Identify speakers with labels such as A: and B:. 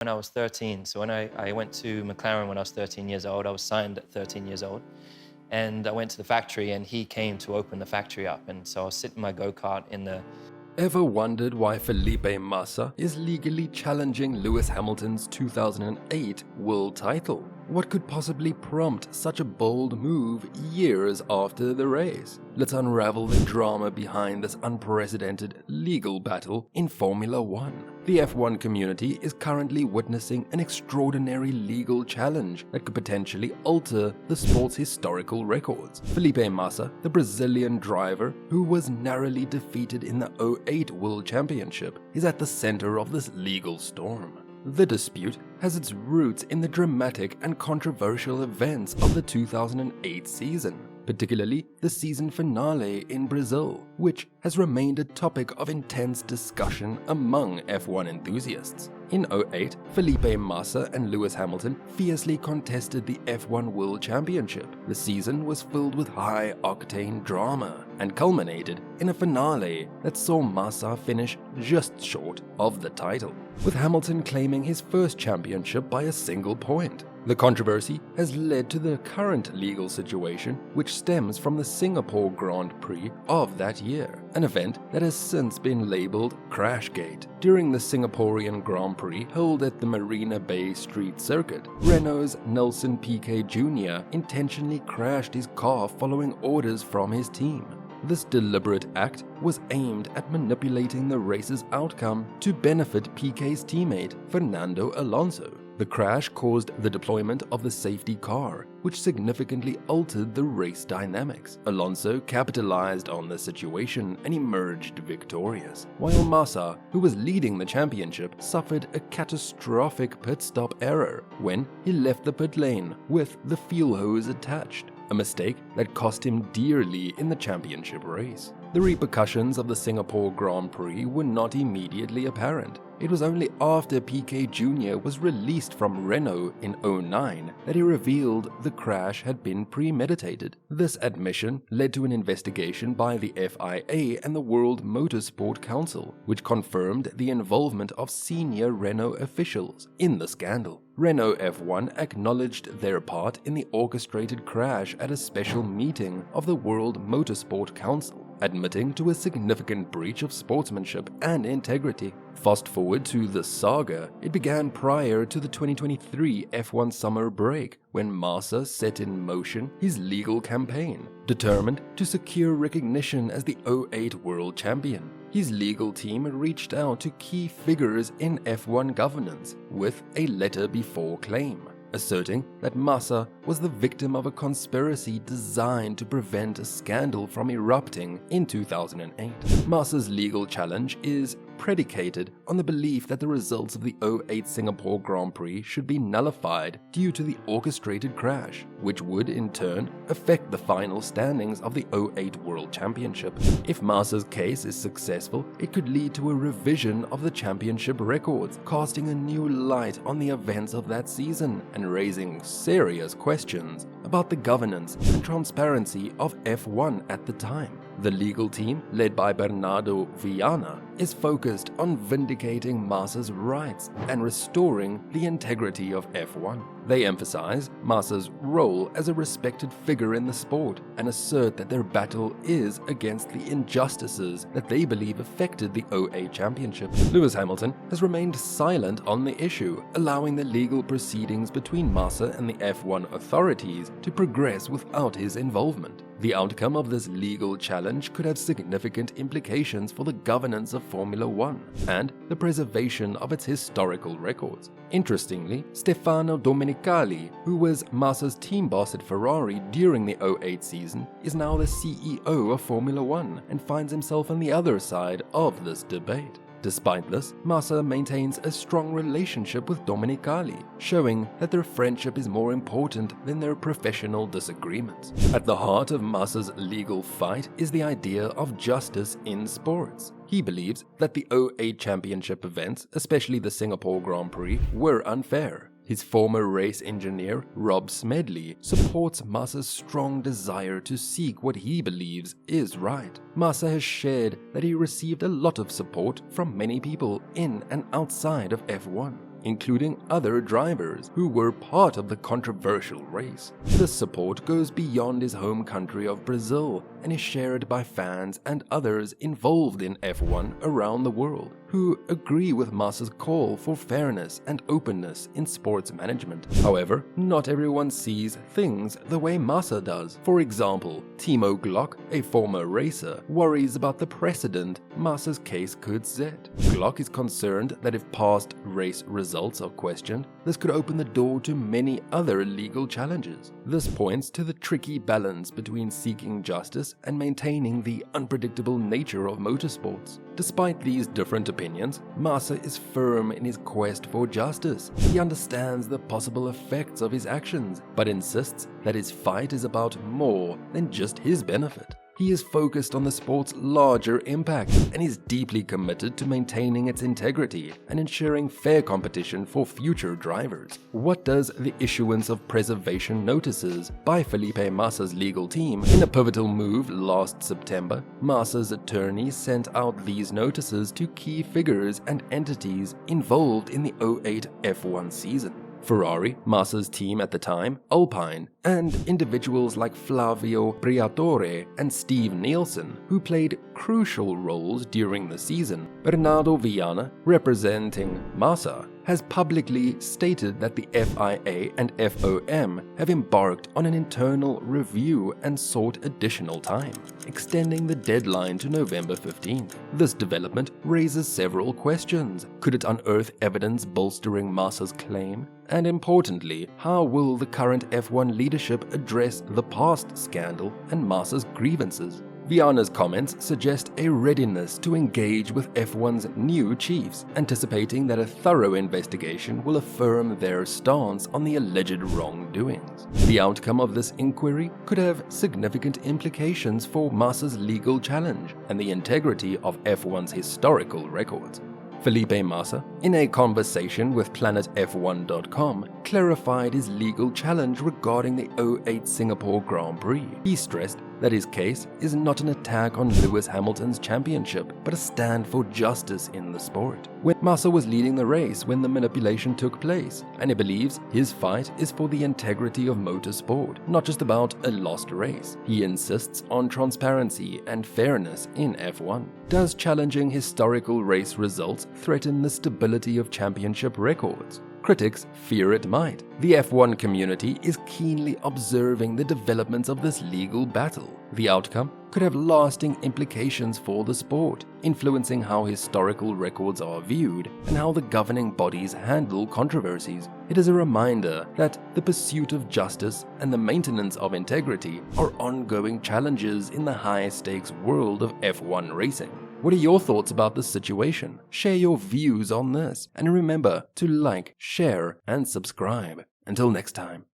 A: When I was 13, so when I went to McLaren when I was 13 years old, I was signed at 13 years old. And I went to the factory and he came to open the factory up. And so I was sitting in my go-kart in the
B: Ever wondered why Felipe Massa is legally challenging Lewis Hamilton's 2008 world title? What could possibly prompt such a bold move years after the race? Let's unravel the drama behind this unprecedented legal battle in Formula One. The F1 community is currently witnessing an extraordinary legal challenge that could potentially alter the sport's historical records. Felipe Massa, the Brazilian driver who was narrowly defeated in the '08 World Championship, is at the center of this legal storm. The dispute has its roots in the dramatic and controversial events of the 2008 season, particularly the season finale in Brazil, which has remained a topic of intense discussion among F1 enthusiasts. In '08, Felipe Massa and Lewis Hamilton fiercely contested the F1 World Championship. The season was filled with high-octane drama and culminated in a finale that saw Massa finish just short of the title, with Hamilton claiming his first championship by a single point. The controversy has led to the current legal situation, which stems from the Singapore Grand Prix of that year, an event that has since been labeled Crashgate. During the Singaporean Grand Prix held at the Marina Bay Street Circuit, Renault's Nelson Piquet Jr. intentionally crashed his car following orders from his team. This deliberate act was aimed at manipulating the race's outcome to benefit Piquet's teammate, Fernando Alonso. The crash caused the deployment of the safety car, which significantly altered the race dynamics. Alonso capitalized on the situation and emerged victorious, while Massa, who was leading the championship, suffered a catastrophic pit stop error when he left the pit lane with the fuel hose attached, a mistake that cost him dearly in the championship race. The repercussions of the Singapore Grand Prix were not immediately apparent. It was only after Piquet Jr. was released from Renault in '09 that he revealed the crash had been premeditated. This admission led to an investigation by the FIA and the World Motorsport Council, which confirmed the involvement of senior Renault officials in the scandal. Renault F1 acknowledged their part in the orchestrated crash at a special meeting of the World Motorsport Council, admitting to a significant breach of sportsmanship and integrity. Fast forward to the saga, it began prior to the 2023 F1 summer break when Massa set in motion his legal campaign, determined to secure recognition as the '08 world champion. His legal team reached out to key figures in F1 governance with a letter before claim, asserting that Massa was the victim of a conspiracy designed to prevent a scandal from erupting in 2008. Massa's legal challenge is predicated on the belief that the results of the '08 Singapore Grand Prix should be nullified due to the orchestrated crash, which would in turn affect the final standings of the '08 World Championship. If Massa's case is successful, it could lead to a revision of the championship records, casting a new light on the events of that season and raising serious questions about the governance and transparency of F1 at the time. The legal team, led by Bernardo Viana, is focused on vindicating Massa's rights and restoring the integrity of F1. They emphasize Massa's role as a respected figure in the sport and assert that their battle is against the injustices that they believe affected the '08 championship. Lewis Hamilton has remained silent on the issue, allowing the legal proceedings between Massa and the F1 authorities to progress without his involvement. The outcome of this legal challenge could have significant implications for the governance of Formula One and the preservation of its historical records. Interestingly, Stefano Domenicali, who was Massa's team boss at Ferrari during the '08 season, is now the CEO of Formula One and finds himself on the other side of this debate. Despite this, Massa maintains a strong relationship with Domenicali, showing that their friendship is more important than their professional disagreements. At the heart of Massa's legal fight is the idea of justice in sports. He believes that the '08 championship events, especially the Singapore Grand Prix, were unfair. His former race engineer, Rob Smedley, supports Massa's strong desire to seek what he believes is right. Massa has shared that he received a lot of support from many people in and outside of F1. including other drivers who were part of the controversial race. This support goes beyond his home country of Brazil and is shared by fans and others involved in F1 around the world, who agree with Massa's call for fairness and openness in sports management. However, not everyone sees things the way Massa does. For example, Timo Glock, a former racer, worries about the precedent Massa's case could set. Glock is concerned that if past race results are questioned, this could open the door to many other legal challenges. This points to the tricky balance between seeking justice and maintaining the unpredictable nature of motorsports. Despite these different opinions, Massa is firm in his quest for justice. He understands the possible effects of his actions, but insists that his fight is about more than just his benefit. He is focused on the sport's larger impact and is deeply committed to maintaining its integrity and ensuring fair competition for future drivers. What does the issuance of preservation notices by Felipe Massa's legal team in a pivotal move last September? Massa's attorney sent out these notices to key figures and entities involved in the 2008 F1 season. Ferrari, Massa's team at the time, Alpine, and individuals like Flavio Briatore and Steve Nielsen, who played crucial roles during the season. Bernardo Viana, representing Massa, has publicly stated that the FIA and FOM have embarked on an internal review and sought additional time, extending the deadline to November 15th. This development raises several questions. Could it unearth evidence bolstering Massa's claim? And importantly, how will the current F1 leadership address the past scandal and Massa's grievances? Viana's comments suggest a readiness to engage with F1's new chiefs, anticipating that a thorough investigation will affirm their stance on the alleged wrongdoings. The outcome of this inquiry could have significant implications for Massa's legal challenge and the integrity of F1's historical records. Felipe Massa, in a conversation with PlanetF1.com, clarified his legal challenge regarding the 2008 Singapore Grand Prix. He stressed that his case is not an attack on Lewis Hamilton's championship, but a stand for justice in the sport. When Massa was leading the race when the manipulation took place, and he believes his fight is for the integrity of motorsport, not just about a lost race. He insists on transparency and fairness in F1. Does challenging historical race results threaten the stability of championship records? Critics fear it might. The F1 community is keenly observing the developments of this legal battle. The outcome could have lasting implications for the sport, influencing how historical records are viewed and how the governing bodies handle controversies. It is a reminder that the pursuit of justice and the maintenance of integrity are ongoing challenges in the high-stakes world of F1 racing. What are your thoughts about this situation? Share your views on this, and remember to like, share, and subscribe. Until next time.